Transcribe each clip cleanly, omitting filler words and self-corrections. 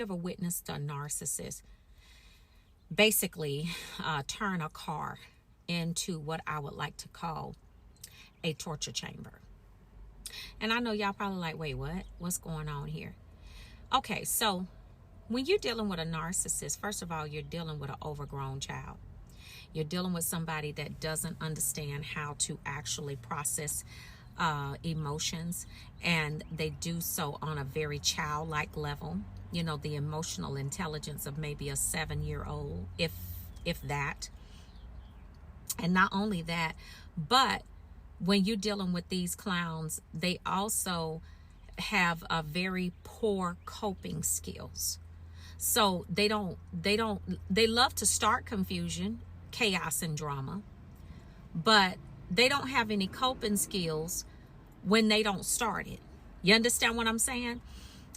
Ever witnessed a narcissist basically turn a car into what I would like to call a torture chamber? And I know y'all probably like, wait, what? What's going on here? Okay, so when you're dealing with a narcissist, first of all, you're dealing with an overgrown child. You're dealing with somebody that doesn't understand how to actually process emotions, and they do so on a very childlike level. You know, the emotional intelligence of maybe a 7-year-old, if that. And not only that, but when you're dealing with these clowns, they also have a very poor coping skills. So they love to start confusion, chaos, and drama, but they don't have any coping skills when they don't start it. You understand what I'm saying?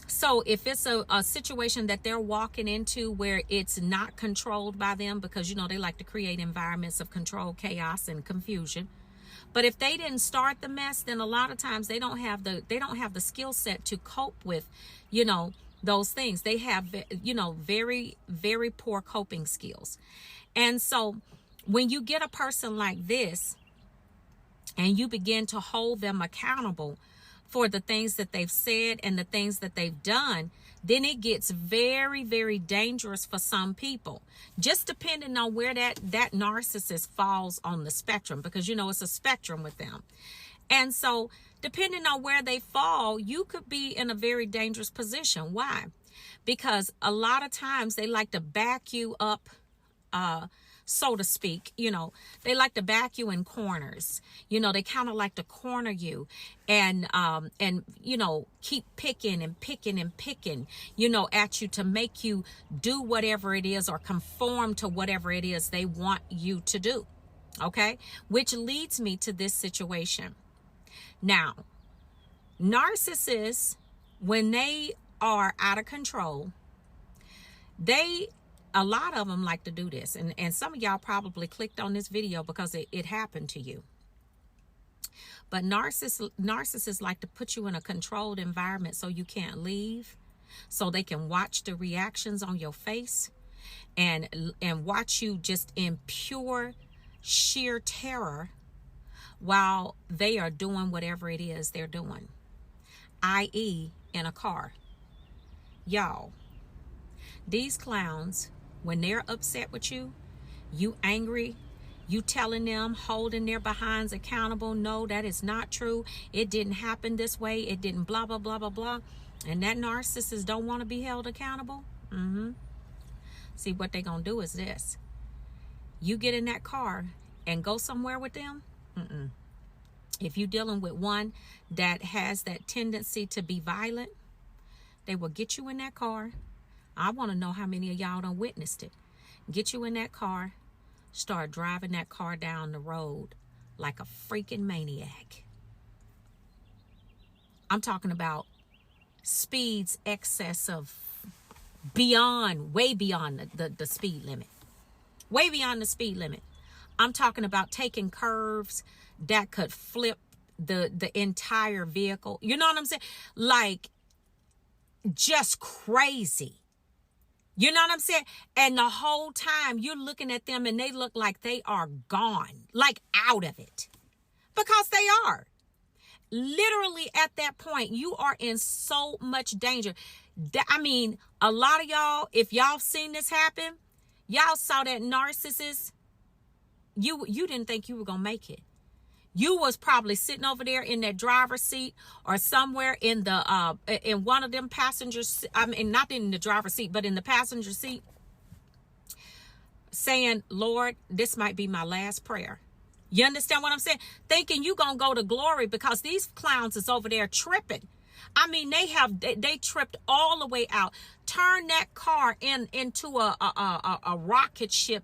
So if it's a situation that they're walking into where it's not controlled by them, because you know they like to create environments of control, chaos, and confusion. But if they didn't start the mess, then a lot of times they don't have the skill set to cope with, you know, those things. They have, you know, very, very poor coping skills. And so when you get a person like this and you begin to hold them accountable for the things that they've said and the things that they've done, then it gets very, very dangerous for some people, just depending on where that narcissist falls on the spectrum, because, you know, it's a spectrum with them. And so depending on where they fall, you could be in a very dangerous position. Why? Because a lot of times they like to back you up, so to speak. You know, they like to back you in corners. You know, they kind of like to corner you and you know, keep picking and picking and picking, you know, at you to make you do whatever it is or conform to whatever it is they want you to do. Okay, which leads me to this situation. Now, narcissists, when they are out of control, a lot of them like to do this. And some of y'all probably clicked on this video because it happened to you. But narcissists like to put you in a controlled environment so you can't leave, so they can watch the reactions on your face and watch you just in pure, sheer terror while they are doing whatever it is they're doing, i.e. in a car. Y'all, these clowns, when they're upset with you, you angry, you telling them, holding their behinds accountable, no, that is not true, it didn't happen this way, it didn't blah, blah, blah, blah, blah, and that narcissist don't want to be held accountable. See, what they gonna do is this. You get in that car and go somewhere with them. If you're dealing with one that has that tendency to be violent, they will get you in that car. I want to know how many of y'all done witnessed it. Get you in that car, start driving that car down the road like a freaking maniac. I'm talking about speeds excess of way beyond the speed limit. Way beyond the speed limit. I'm talking about taking curves that could flip the entire vehicle. You know what I'm saying? Like, just crazy. You know what I'm saying? And the whole time you're looking at them and they look like they are gone, like out of it. Because they are. Literally at that point, you are in so much danger. I mean, a lot of y'all, if y'all seen this happen, y'all saw that narcissist, you didn't think you were going to make it. You was probably sitting over there in that driver's seat or somewhere in the in one of them passengers. I mean, not in the driver's seat, but in the passenger seat, saying, Lord, this might be my last prayer. You understand what I'm saying? Thinking you gonna go to glory, because these clowns is over there tripping. I mean, they tripped all the way out. Turn that car into a rocket ship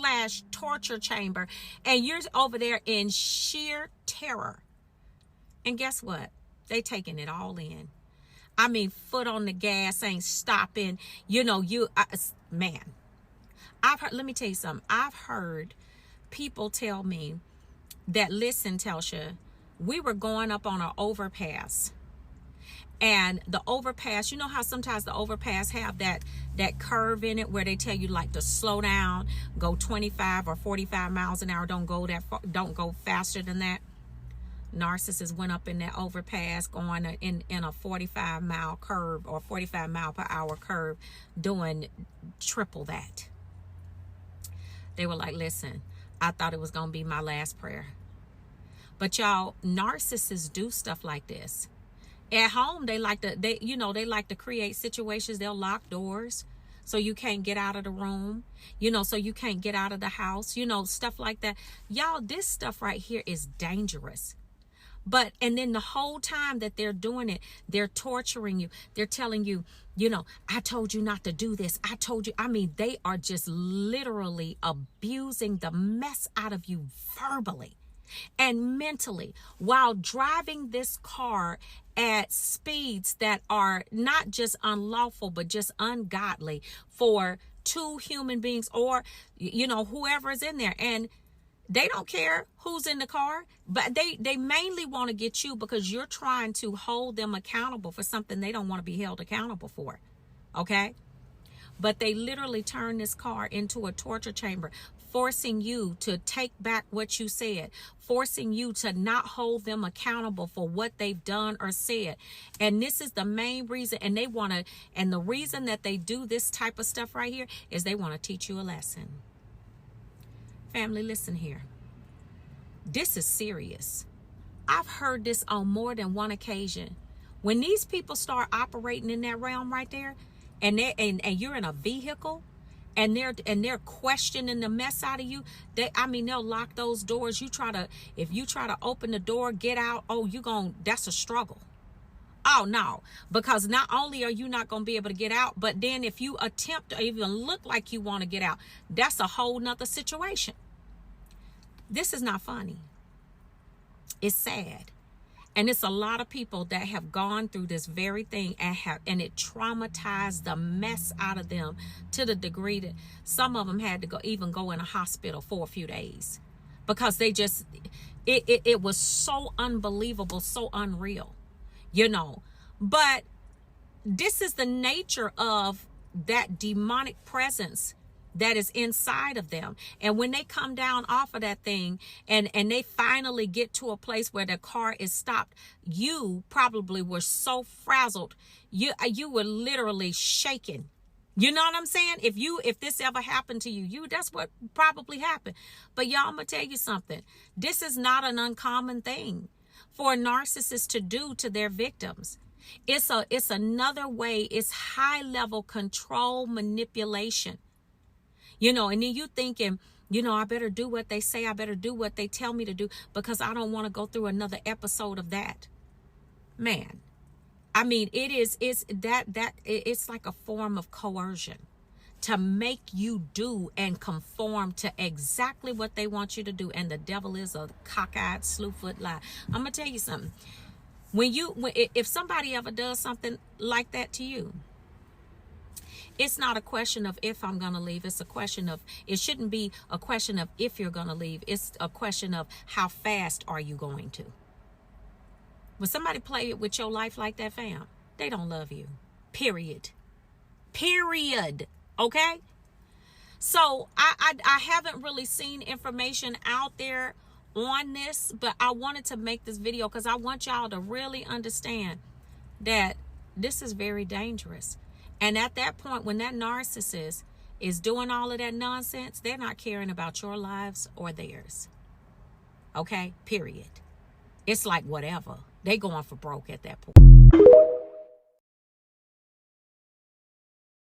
/ torture chamber, and you're over there in sheer terror. And guess what? They taking it all in. I mean, foot on the gas, ain't stopping. You know, man. Let me tell you something. I've heard people tell me that, listen, Telsha, we were going up on an overpass, And the overpass, you know how sometimes the overpass have that curve in it where they tell you like to slow down, go 25 or 45 miles an hour, don't go that far, don't go faster than that. Narcissists went up in that overpass going in a 45-mile curve or 45 mile per hour curve, doing triple that. They were like, listen, I thought it was going to be my last prayer. But y'all, narcissists do stuff like this. At home, they like to create situations. They'll lock doors so you can't get out of the room, so you can't get out of the house, stuff like that. Y'all, this stuff right here is dangerous. And then the whole time that they're doing it, they're torturing you. They're telling you, I told you not to do this. I told you. I mean, they are just literally abusing the mess out of you verbally and mentally while driving this car at speeds that are not just unlawful, but just ungodly for two human beings or, whoever is in there. And they don't care who's in the car, but they mainly want to get you because you're trying to hold them accountable for something they don't want to be held accountable for. Okay? But they literally turn this car into a torture chamber, forcing you to take back what you said, forcing you to not hold them accountable for what they've done or said. And this is the main reason. And the reason that they do this type of stuff right here is they want to teach you a lesson. Family, listen here. This is serious. I've heard this on more than one occasion. When these people start operating in that realm right there, and you're in a vehicle, and they're questioning the mess out of you, they'll lock those doors. If you try to open the door, get out, that's a struggle. Oh no, because not only are you not going to be able to get out, but then if you attempt to even look like you want to get out, that's a whole nother situation. This is not funny. It's sad. And it's a lot of people that have gone through this very thing and it traumatized the mess out of them to the degree that some of them had to go in a hospital for a few days because they just, it was so unbelievable, so unreal. But this is the nature of that demonic presence that is inside of them. And when they come down off of that thing and they finally get to a place where the car is stopped, you probably were so frazzled. You were literally shaking. You know what I'm saying? If this ever happened to you, that's what probably happened. But y'all, I'm going to tell you something. This is not an uncommon thing for a narcissist to do to their victims. It's another way. It's high level control manipulation. And then you thinking, I better do what they say. I better do what they tell me to do because I don't want to go through another episode of that. Man, I mean, it's like a form of coercion to make you do and conform to exactly what they want you to do. And the devil is a cockeyed, slewfoot lie. I'm going to tell you something. If somebody ever does something like that to you, it's not a question of if I'm going to leave. It shouldn't be a question of if you're going to leave. It's a question of how fast are you going to. When somebody play it with your life like that, fam, they don't love you. Period. Okay? So I haven't really seen information out there on this, but I wanted to make this video because I want y'all to really understand that this is very dangerous. And at that point, when that narcissist is doing all of that nonsense, they're not caring about your lives or theirs. Okay? Period. It's like whatever. They going for broke at that point.